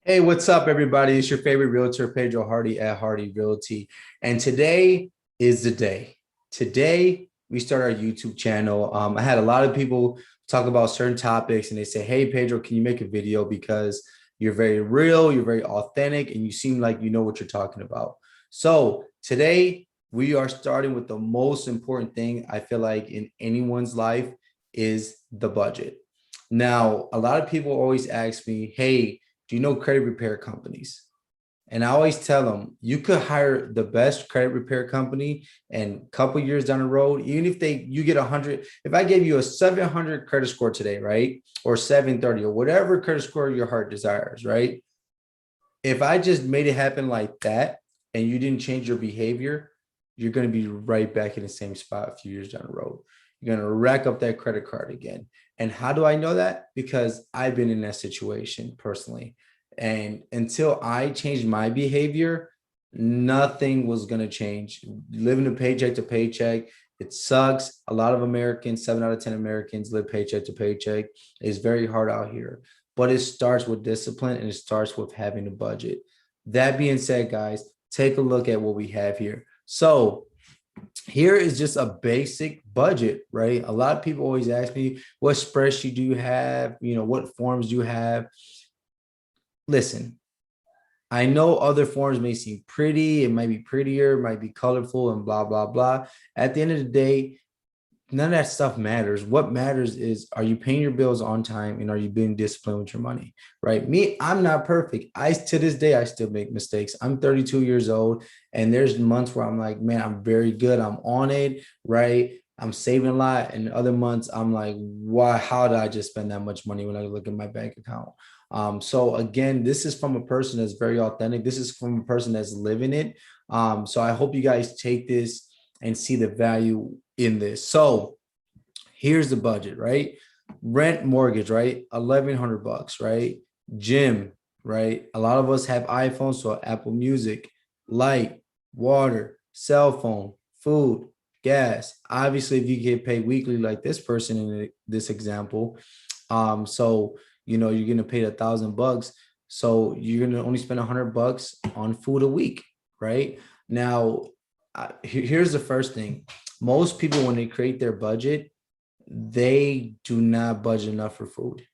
Hey, what's up, everybody? It's your favorite realtor, Pedro Hardy at Hardy Realty. And today is the day. Today, we start our YouTube channel. I had a lot of people talk about certain topics and they say, Hey, Pedro, can you make a video? Because you're very real, you're very authentic, and you seem like you know what you're talking about. So today, we are starting with the most important thing I feel like in anyone's life is the budget. Now, a lot of people always ask me, Hey, do you know credit repair companies? And I always tell them you could hire the best credit repair company and a couple years down the road, even if you get 100, if I gave you a 700 credit score today, right? Or 730 or whatever credit score your heart desires, right? If I just made it happen like that and you didn't change your behavior, you're going to be right back in the same spot a few years down the road. You're going to rack up that credit card again. And how do I know that? Because I've been in that situation personally. And until I changed my behavior, nothing was going to change. Living a paycheck to paycheck, it sucks. A lot of Americans, 7 out of 10 Americans live paycheck to paycheck. It's very hard out here, but it starts with discipline and it starts with having a budget. That being said, guys, take a look at what we have here. So here is just a basic budget, right? A lot of people always ask me, what spreadsheet do you have? What forms do you have? Listen, I know other forms may seem pretty, it might be prettier, it might be colorful and blah, blah, blah. At the end of the day, none of that stuff matters. What matters is, are you paying your bills on time and are you being disciplined with your money? Right? Me, I'm not perfect. To this day, I still make mistakes. I'm 32 years old, and there's months where I'm like, man, I'm very good. I'm on it, right? I'm saving a lot. And other months, I'm like, why? How did I just spend that much money when I look at my bank account? So again, this is from a person that's very authentic. This is from a person that's living it. So I hope you guys take this and see the value in this. So here's the budget, right? Rent, mortgage, right? 1,100 bucks, right? Gym, right? A lot of us have iPhones, so Apple Music, light, water, cell phone, food, gas. Obviously, if you get paid weekly like this person in this example, so you're gonna pay 1,000 bucks. So you're gonna only spend 100 bucks on food a week, right? Now, here's the first thing. Most people, when they create their budget, they do not budget enough for food.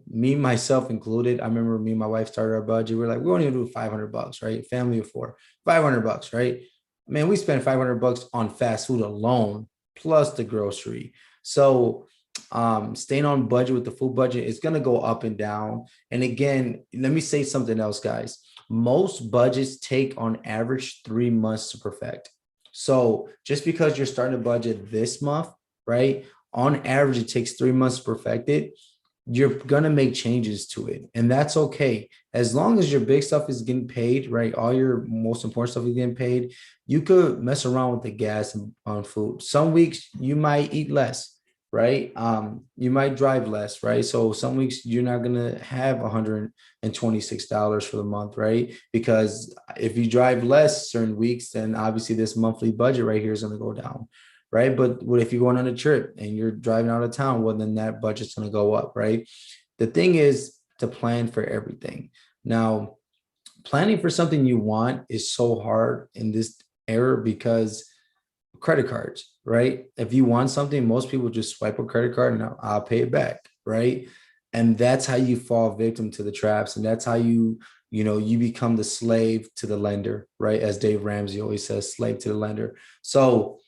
Me, myself included. I remember me and my wife started our budget. We're like, we're only gonna do 500 bucks, right? Family of four, 500 bucks, right? Man, we spent 500 bucks on fast food alone, plus the grocery. So staying on budget with the food budget is going to go up and down. And again, let me say something else, guys. Most budgets take on average 3 months to perfect. So just because you're starting a budget this month, right? On average, it takes 3 months to perfect it. You're gonna make changes to it, and that's okay. As long as your big stuff is getting paid, right? All your most important stuff is getting paid. You could mess around with the gas on food. Some weeks you might eat less, right? You might drive less, right? So some weeks you're not gonna have $126 for the month, right? Because if you drive less certain weeks, then obviously this monthly budget right here is gonna go down, right? But what if you're going on a trip and you're driving out of town? Well, then that budget's going to go up, right? The thing is to plan for everything. Now, planning for something you want is so hard in this era because credit cards, right? If you want something, most people just swipe a credit card and I'll pay it back, right? And that's how you fall victim to the traps, and that's how you become the slave to the lender, right? As Dave Ramsey always says, slave to the lender. So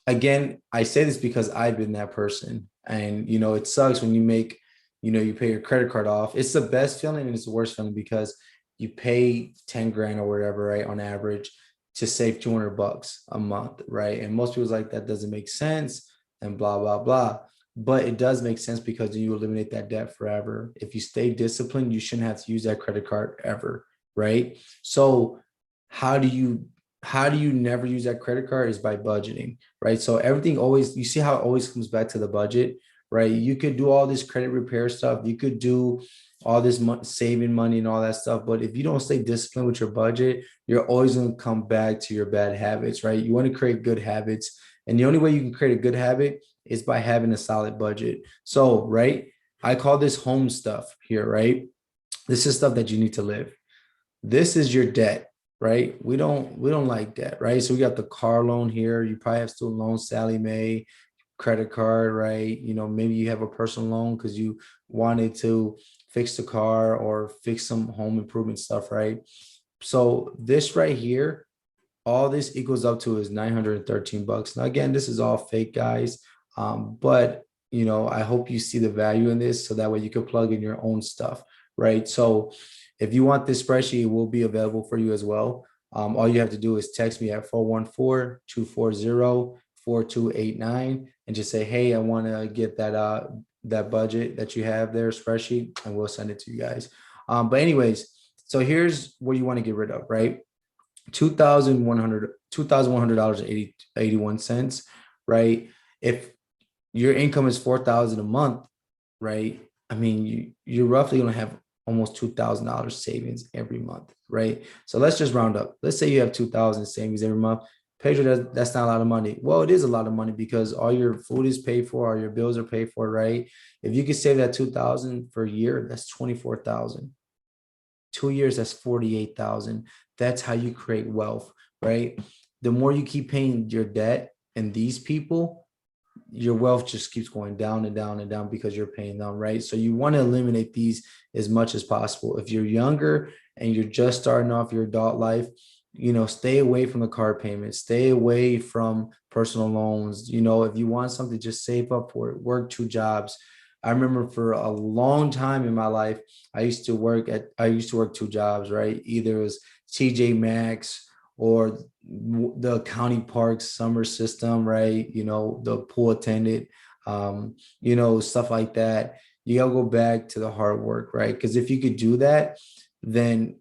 again, I say this because I've been that person. And, it sucks when you pay your credit card off. It's the best feeling and it's the worst feeling because you pay 10 grand or whatever, right? On average to save 200 bucks a month, right? And most people's like, that doesn't make sense and blah, blah, blah. But it does make sense because you eliminate that debt forever. If you stay disciplined, you shouldn't have to use that credit card ever, right? So how do you never use that credit card is by budgeting, right? So everything always, you see how it always comes back to the budget, right? You could do all this credit repair stuff. You could do all this saving money and all that stuff. But if you don't stay disciplined with your budget, you're always going to come back to your bad habits, right? You want to create good habits. And the only way you can create a good habit is by having a solid budget. So, right, I call this home stuff here, right? This is stuff that you need to live. This is your debt, right? We don't like debt, right? So we got the car loan here. You probably have student loans, Sally Mae, credit card, right? Maybe you have a personal loan because you wanted to fix the car or fix some home improvement stuff, right? So this right here, all this equals up to is 913 bucks. Now, again, this is all fake, guys. But I hope you see the value in this so that way you can plug in your own stuff, right? So if you want this spreadsheet, it will be available for you as well. All you have to do is text me at 414-240-4289 and just say, hey, I want to get that budget that you have there spreadsheet, and we'll send it to you guys. But anyways, so here's what you want to get rid of, right? $2,100 and 81 cents, right? If your income is 4,000 a month, right? I mean, you're roughly going to have almost $2,000 savings every month, right? So let's just round up. Let's say you have 2,000 savings every month. Pedro, that's not a lot of money. Well, it is a lot of money because all your food is paid for, all your bills are paid for, right? If you could save that 2,000 for a year, that's 24,000. 2 years, that's 48,000. That's how you create wealth, right? The more you keep paying your debt and these people, your wealth just keeps going down and down and down because you're paying them, right? So you want to eliminate these as much as possible. If you're younger and you're just starting off your adult life, stay away from the car payments, stay away from personal loans. If you want something, just save up for it, work 2 jobs. I remember for a long time in my life, I used to work 2 jobs, right? Either it was TJ Maxx or the county parks summer system, right? The pool attendant, stuff like that. You gotta go back to the hard work, right? Because if you could do that, then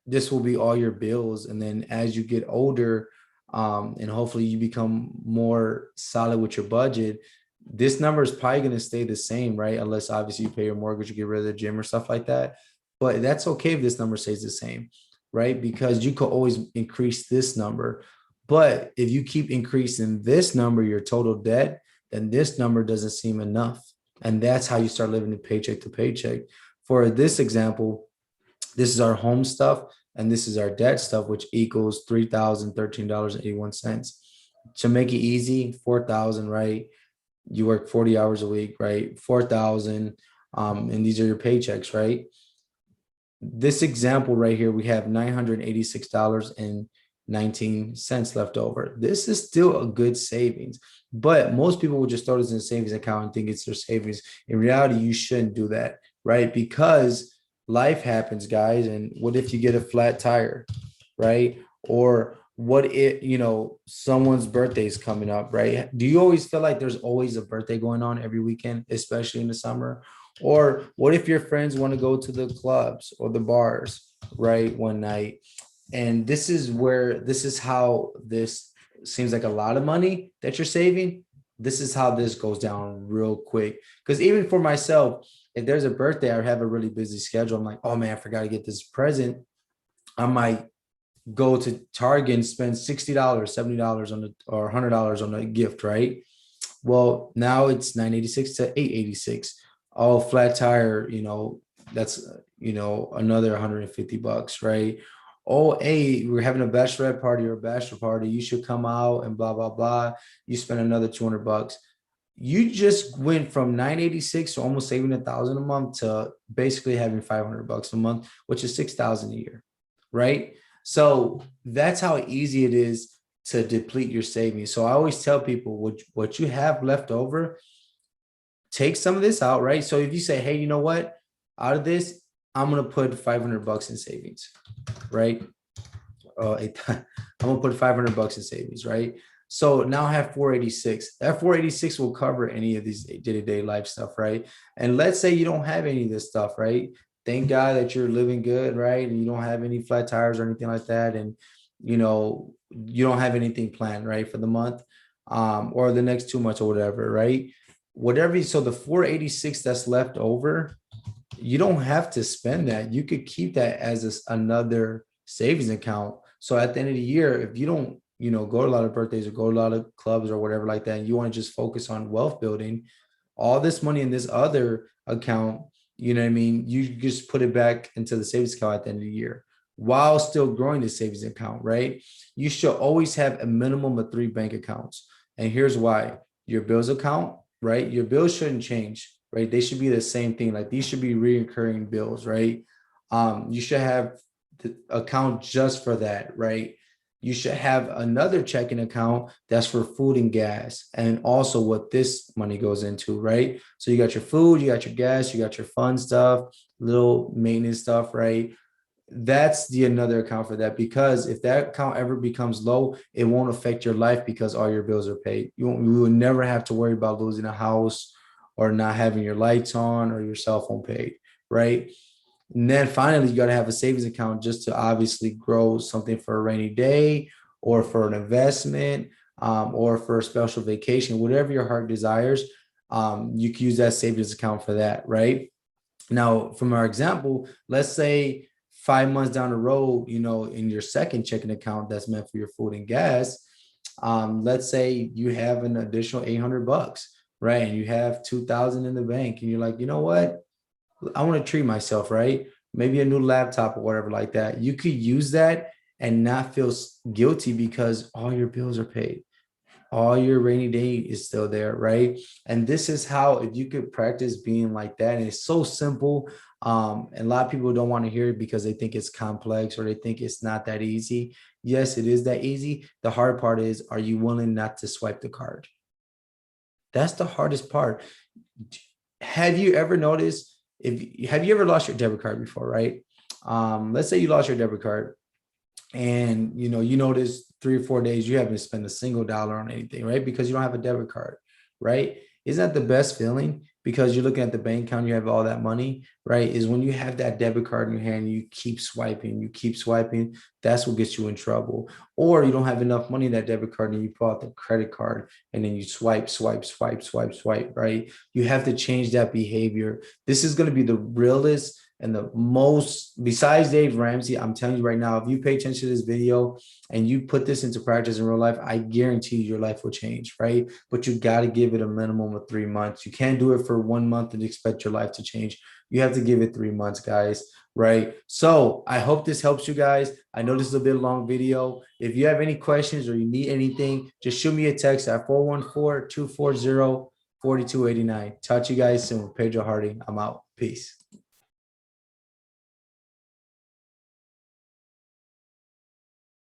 this will be all your bills. And then as you get older, and hopefully you become more solid with your budget, this number is probably going to stay the same, right? Unless obviously you pay your mortgage, you get rid of the gym or stuff like that. But that's okay if this number stays the same, right? Because you could always increase this number. But if you keep increasing this number, your total debt, then this number doesn't seem enough. And that's how you start living the paycheck to paycheck. For this example, this is our home stuff and this is our debt stuff, which equals $3,013.81. To make it easy, 4,000, right? You work 40 hours a week, right? 4,000, and these are your paychecks, right? This example right here, we have $986.19 left over. This is still a good savings, but most people will just throw this in a savings account and think it's their savings. In reality, you shouldn't do that, right? Because life happens, guys. And what if you get a flat tire, right? Or what if someone's birthday is coming up, right? Do you always feel like there's always a birthday going on every weekend, especially in the summer? Or what if your friends want to go to the clubs or the bars, right, one night? And this is how this seems like a lot of money that you're saving. This is how this goes down real quick. Because even for myself, if there's a birthday, I have a really busy schedule. I'm like, oh man, I forgot to get this present. I might go to Target and spend $60, $70 on the or $100 on a gift, right? Well, now it's 986 to 886. Oh, flat tire, that's another 150 bucks, right? Oh, hey, we're having a bachelorette party or a bachelor party. You should come out and blah, blah, blah. You spend another 200 bucks. You just went from 986 to almost saving 1,000 a month to basically having 500 bucks a month, which is 6,000 a year, right? So that's how easy it is to deplete your savings. So I always tell people what you have left over, take some of this out, right? So if you say, hey, you know what, out of this, I'm going to put 500 bucks in savings, right? I'm going to put 500 bucks in savings, right? So now I have 486. That 486 will cover any of these day-to-day life stuff, right? And let's say you don't have any of this stuff, right? Thank God that you're living good, right? And you don't have any flat tires or anything like that. And, you don't have anything planned, right, for the month, or the next 2 months or whatever, right? So the 486 that's left over, you don't have to spend that. You could keep that as another savings account. So at the end of the year, if you don't, go to a lot of birthdays or go to a lot of clubs or whatever like that, and you want to just focus on wealth building, all this money in this other account You know what I mean? You just put it back into the savings account at the end of the year while still growing the savings account, right? You should always have a minimum of 3 bank accounts. And here's why: your bills account, right? Your bills shouldn't change, right? They should be the same thing. Like these should be recurring bills, right? You should have the account just for that, right? You should have another checking account that's for food and gas, and also what this money goes into, right? So you got your food, you got your gas, you got your fun stuff, little maintenance stuff, right? That's the another account for that, because if that account ever becomes low, it won't affect your life because all your bills are paid. You will never have to worry about losing a house or not having your lights on or your cell phone paid, right? And then finally, you got to have a savings account just to obviously grow something for a rainy day or for an investment, or for a special vacation, whatever your heart desires. You can use that savings account for that, right? Now, from our example, let's say 5 months down the road, in your second checking account that's meant for your food and gas, let's say you have an additional $800, right? And you have 2,000 in the bank, and you're like, you know what? I want to treat myself, right? Maybe a new laptop or whatever like that. You could use that and not feel guilty because all your bills are paid. All your rainy day is still there, right? And this is how, if you could practice being like that, and it's so simple. And a lot of people don't want to hear it because they think it's complex or they think it's not that easy. Yes, it is that easy. The hard part is, are you willing not to swipe the card? That's the hardest part. Have you ever noticed, if have you ever lost your debit card before, right? Let's say you lost your debit card, and you notice 3 or 4 days you haven't spent a single dollar on anything, right? Because you don't have a debit card, right? Isn't that the best feeling? Because you're looking at the bank account, you have all that money, right? Is when you have that debit card in your hand, you keep swiping, that's what gets you in trouble. Or you don't have enough money in that debit card and you pull out the credit card and then you swipe, right? You have to change that behavior. This is going to be the realest and the most, besides Dave Ramsey. I'm telling you right now, if you pay attention to this video and you put this into practice in real life, I guarantee you your life will change, right? But you got to give it a minimum of 3 months. You can't do it for 1 month and expect your life to change. You have to give it 3 months, guys, right? So I hope this helps you guys. I know this is a bit long video. If you have any questions or you need anything, just shoot me a text at 414-240-4289. Talk to you guys soon. Pedro Hardy, I'm out. Peace.